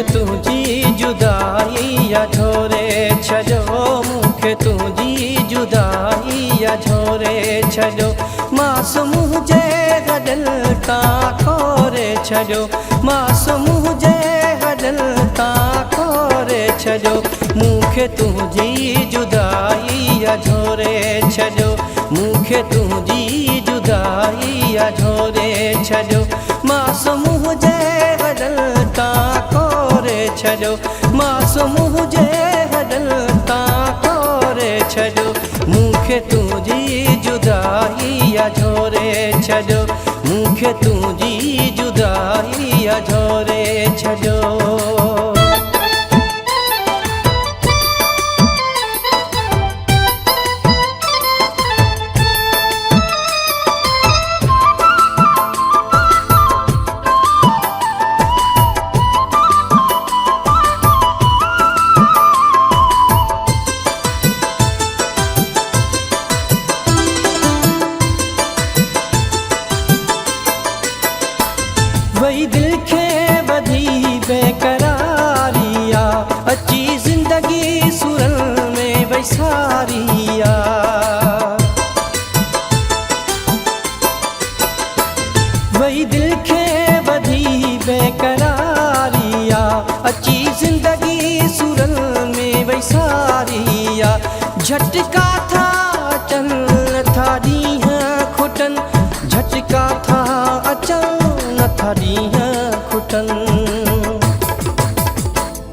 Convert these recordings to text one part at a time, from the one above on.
मूंखे तुझी जुदाई या झोरे छॾो, मूंखे तुझी जुदाई या झोरे छॾो, मासूम हुजे गॾल तां खोरे छॾो, मासूम हुजे गॾल तां खोरे छॾो, मूंखे तुझी जुदाई या झोरे छॾो, मूंखे तुझी जुदाई या झोरे छॾो, मासूम हुजे गॾल तां खोरे छॾो, मासूम हुजे गॾल तां खोरे छॾो, मूंखे तुझी जुदाई या झोरे छॾो, मूंखे तुझी जुदाई या झोरे छॾो। वही दिल खे वधी बेकरारिया, अची ज़िंदगी सुरन में वैसारिया, वही दिल खे वधी बेकरारिया, अची ज़िंदगी सुरन में वैसारिया, झटका था अचन था ॾींहं खुटन, झटका था अचन नथा ॾींहं खुटन,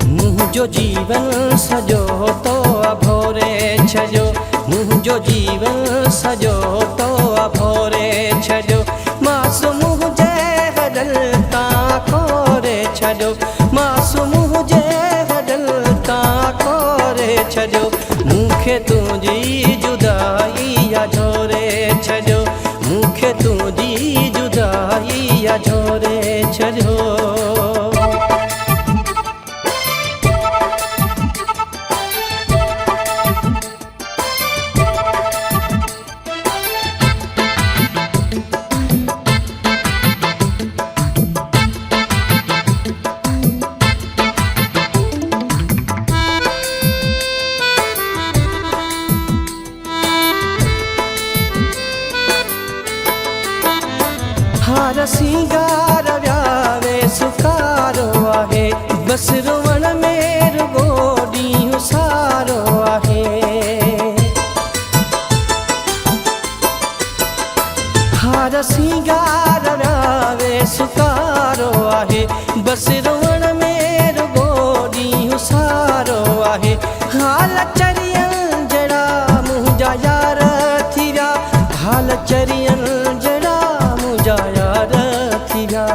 मुंहिंजो जीवन सॼो तो अभोरे छॾियो, मुंहिंजो जीवन सॼो तो अभोरे छॾियो, मासूम हुजे गॾल तां खोरे छॾियो, मासूम हुजे गॾल तां खोरे छॾियो, मूंखे तुंहिंजी जुदाई या झोरे छॾियो, मूंखे तुंहिंजी जुदाई या झोरे छॾियो। हार सिंगार व्यावे सुकारो आहे, बस रोवण में रुगो ॾींहुं सारो आहे, हार सिंगार व्यावे सुकारो आहे, बस रोवण में रुगो ॾींहुं सारो आहे, हाल चरियन जड़ा मुंहिंजा यार थी विया, हाल चरियन जड़ा मुंहिंजा यार थी विया,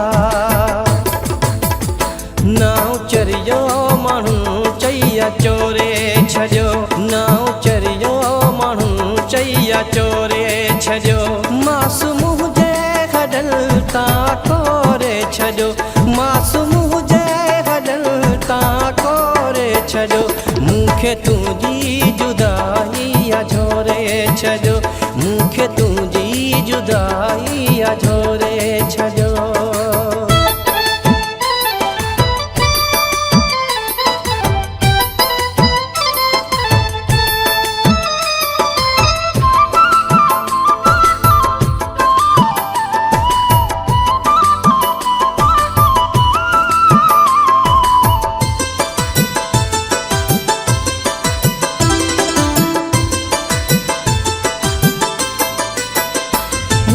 नाव चरियो माण्हू चई चोरे छॾियो, नाव चरियो माण्हू चई चोरे छॾियो, मासूम हुजे गॾल तां खोरे छॾियो, मासूम हुजे गॾल तां खोरे छॾियो, मूंखे तुंहिंजी जुदाई या झोरे छॾियो, मूंखे तुंहिंजी जुदाई या झोरे छॾियो।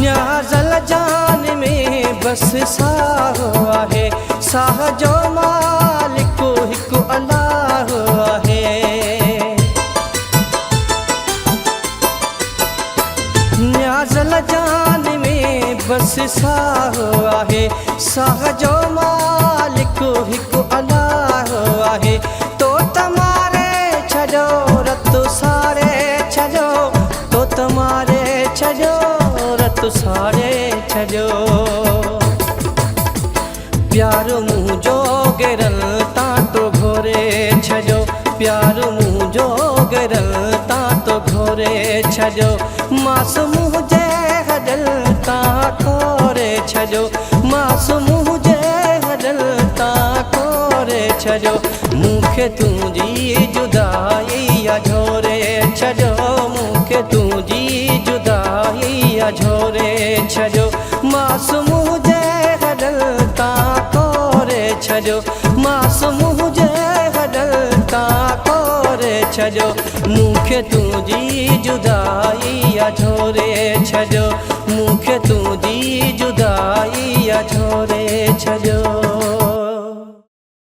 न्याज़ल जान में बस साहो आहे, साह जो मालिक हिकु अल्लाह आहे, न्याज़ल जान में बस साहो आहे, साह जो मालिक हिकु अल्लाह आहे, तो तमारे छॾो रत सारे छॾो, तो तमारे छॾो रत सारे छॾो, प्यारो मुंहिंजो गिरल तां तो घोरे छॾो, प्यारो मुंहिंजो गिरल तां तो घोरे छॾो, मासूम हुजे गॾल तां खोरे छॾो, मासूम हुजे गॾल तां खोरे छॾो। छजो मूंखे तुंहिंजी जुदाई झोरे छजो मूंखे तुंहिंजी जुदाई झोरे छजो मासूम जे हडल ता कोरे छजो मासूम जे हडल ता कोरे छजो मूंखे तुंहिंजी जुदाई झोरे छजो मूंखे तुंहिंजी जुदाई झोरे छजो।